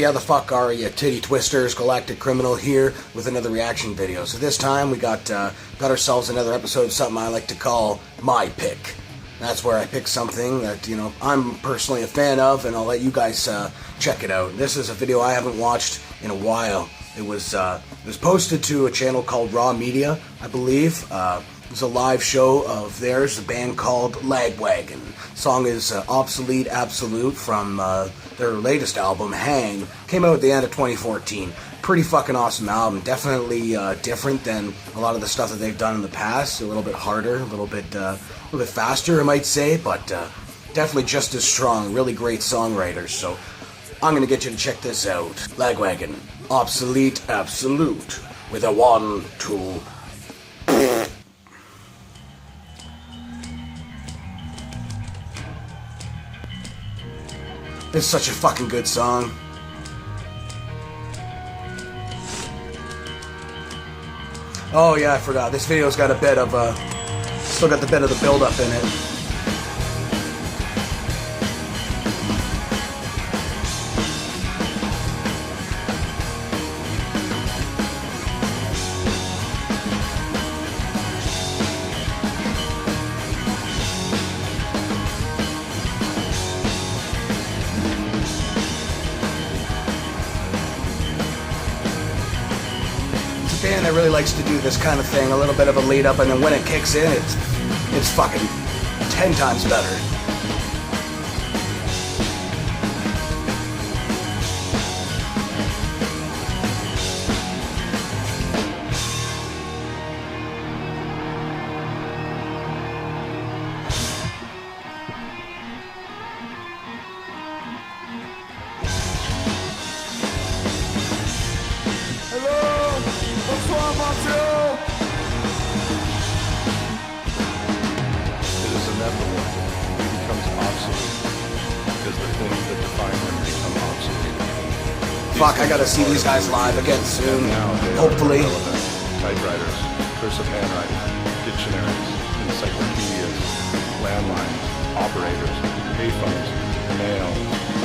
Hey, how the fuck are ya, titty twisters? Galactic Criminal here with another reaction video. So this time we got ourselves another episode of something I like to call My Pick. That's where I pick something that, you know, I'm personally a fan of, and I'll let you guys check it out. This is a video I haven't watched in a while. It was posted to a channel called Raw Media, I believe. It was a live show of theirs, a band called Lagwagon. The song is Obsolete, Absolute from their latest album, Hang. Came out at the end of 2014. Pretty fucking awesome album. Definitely different than a lot of the stuff that they've done in the past. A little bit harder, a little bit faster, I might say, but definitely just as strong. Really great songwriters. So I'm gonna get you to check this out. Lagwagon, Obsolete, Absolute, with a 1, 2. It's such a fucking good song. Oh yeah, I forgot. This video's got a bit of still got the bit of the build-up in it. Band that really likes to do this kind of thing, a little bit of a lead up, and then when it kicks in, it's fucking 10 times better. It is inevitable. He becomes obsolete because the things that define him become obsolete. Fuck, I gotta see these guys live again soon. Hopefully. Typewriters, cursive handwriting, dictionaries, encyclopedias, landlines, operators, payphones, mail,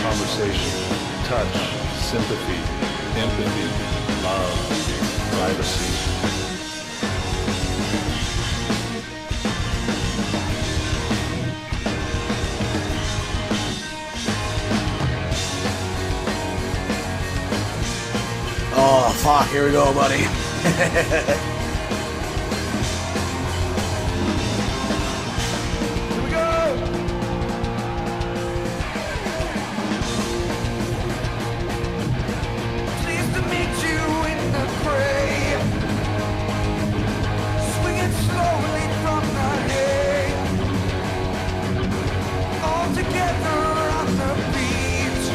conversation, touch, sympathy, empathy, love, privacy. Oh, fuck, here we go, buddy. Here we go! Pleased to meet you in the fray. Swinging slowly from the hay. All together on the beat.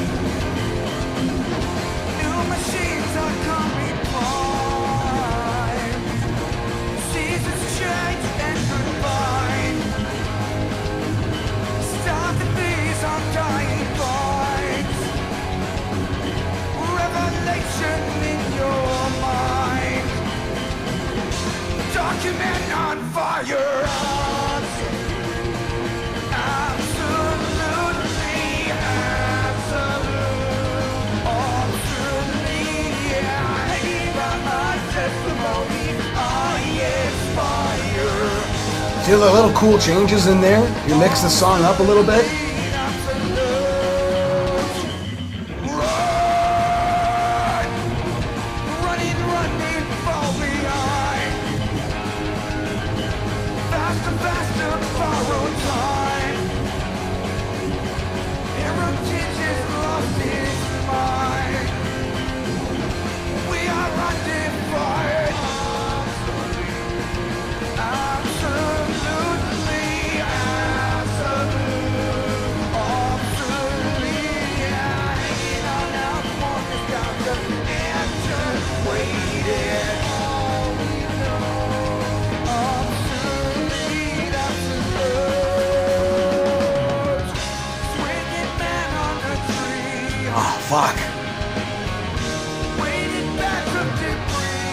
New machines are coming prime. Seasons change and goodbye. Start the these undying vibes. Revelation in your mind. Document on fire. Absolutely absolute. Obsolete. Even my testimony, I inspire. See the little cool changes in there? You mix the song up a little bit. Running, fall behind. Faster, borrow time. Heritage is lost its mind. We are undefined. Absolutely absolute. Obsolete. Hanging on our morning down the antiquated. All we know. Obsolete, absolute. Swinging man on the tree. Oh, fuck. Weighted back from debris.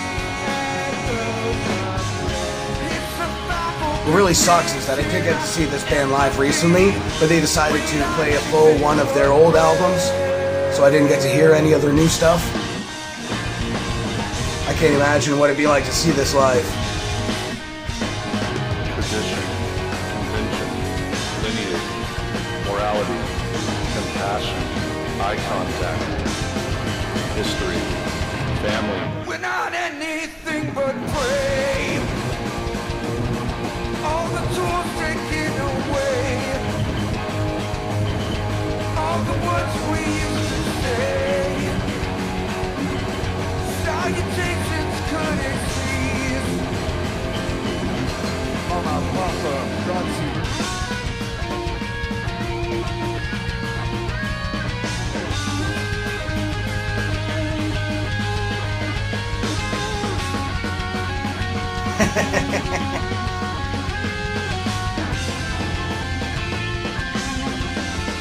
It's survival. What really sucks is that I did get to see this band live recently, but they decided to play a full one of their old albums. so I didn't get to hear any of their new stuff. I can't imagine what it'd be like to see this live. Tradition, convention, lineage, morality, compassion, eye contact, history, family. We're not anything but prey. All the tools taken away. All the words we used to say. Salutations, courtesies. Mama, Papa, Godspeed.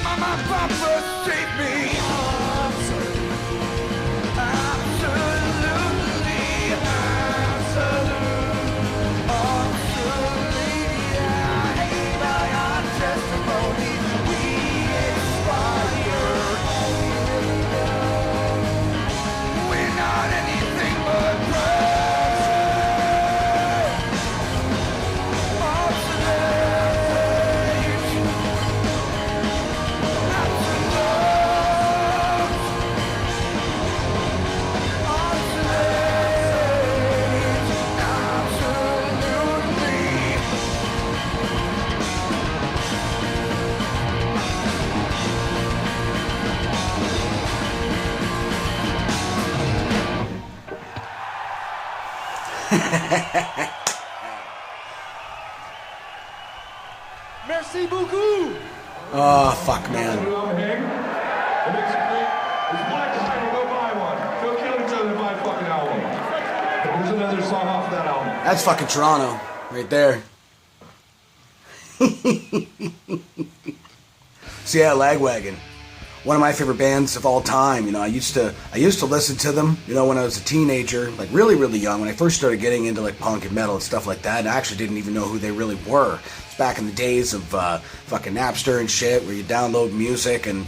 Mama, Papa, save me. Absolutely, absolutely, yeah. By our testimony, we inspire. We're not anything but Merci beaucoup. Oh, fuck, man. The next clip is Black Tiger, go buy one. Go kill each other and buy a fucking album. Here's another song off of that album. That's fucking Toronto, right there. So yeah, Lagwagon, one of my favorite bands of all time. You know, I used to listen to them, you know, when I was a teenager, like really, really young, when I first started getting into like punk and metal and stuff like that, and I actually didn't even know who they really were. It's back in the days of fucking Napster and shit, where you download music, and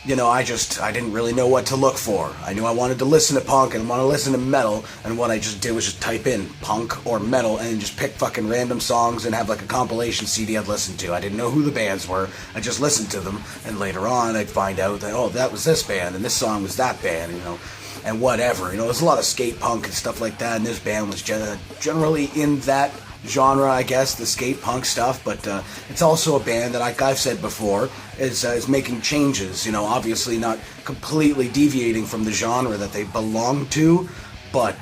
you know, I didn't really know what to look for. I knew I wanted to listen to punk and want to listen to metal, and what I just did was just type in punk or metal and just pick fucking random songs and have like a compilation CD I'd listen to. I didn't know who the bands were. I just listened to them, and later on I'd find out that, oh, that was this band, and this song was that band, you know, and whatever. You know, there's a lot of skate punk and stuff like that, and this band was generally in that genre, I guess, the skate punk stuff, but it's also a band that, like I've said before, is making changes, you know, obviously not completely deviating from the genre that they belong to, but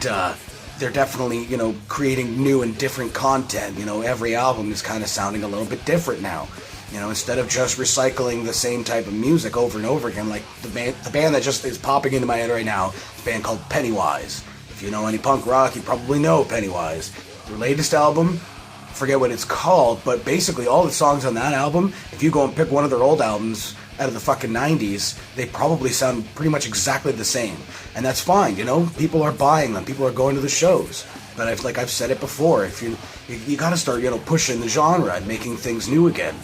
they're definitely, you know, creating new and different content. You know, every album is kind of sounding a little bit different now. You know, instead of just recycling the same type of music over and over again, like the band that just is popping into my head right now, is a band called Pennywise. If you know any punk rock, you probably know Pennywise. Their latest album, I forget what it's called, but basically all the songs on that album, if you go and pick one of their old albums out of the fucking 90s, they probably sound pretty much exactly the same. And that's fine, you know? People are buying them. People are going to the shows. But I've said it before, if you gotta start, you know, pushing the genre and making things new again.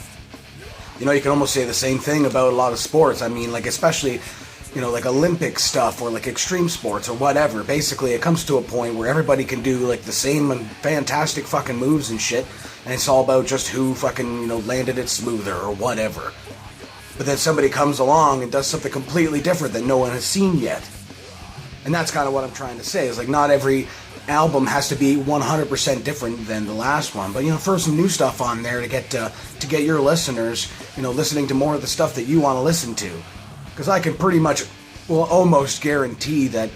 You know, you can almost say the same thing about a lot of sports. I mean, like, especially, you know, like Olympic stuff or like extreme sports or whatever. Basically, it comes to a point where everybody can do like the same fantastic fucking moves and shit, and it's all about just who fucking, you know, landed it smoother or whatever. But then somebody comes along and does something completely different that no one has seen yet. And that's kind of what I'm trying to say, is like not every album has to be 100% different than the last one, but you know, throw some new stuff on there to get your listeners, you know, listening to more of the stuff that you want to listen to. Because I can pretty much, well, almost guarantee that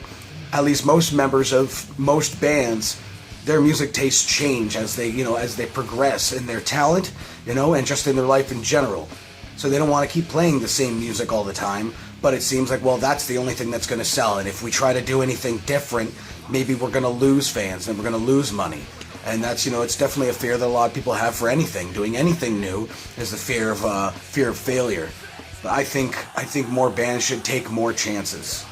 at least most members of most bands, their music tastes change as they, you know, as they progress in their talent, you know, and just in their life in general. So they don't want to keep playing the same music all the time, but it seems like, well, that's the only thing that's going to sell. And if we try to do anything different, maybe we're going to lose fans and we're going to lose money. And that's, you know, it's definitely a fear that a lot of people have for anything. Doing anything new is the fear of failure. But I think more bands should take more chances.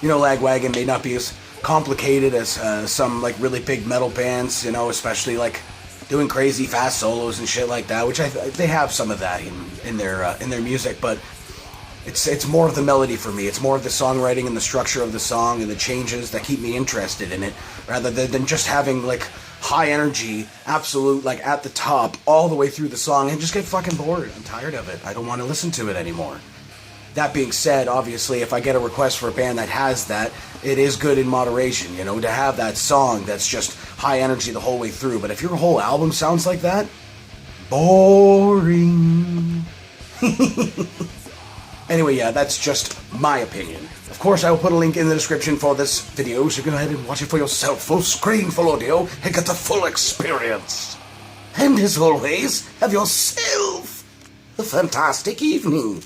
You know, Lagwagon may not be as complicated as some like really big metal bands, you know, especially like doing crazy fast solos and shit like that, which they have some of that in their music. But It's more of the melody for me. It's more of the songwriting and the structure of the song and the changes that keep me interested in it, rather than just having like high energy, absolute, like at the top all the way through the song and just get fucking bored. I'm tired of it. I don't want to listen to it anymore. That being said, obviously, if I get a request for a band that has that, it is good in moderation, you know, to have that song that's just high energy the whole way through. But if your whole album sounds like that, boring. Anyway, yeah, that's just my opinion. Of course, I will put a link in the description for this video, so you can go ahead and watch it for yourself, full screen, full audio, and get the full experience. And as always, have yourself a fantastic evening.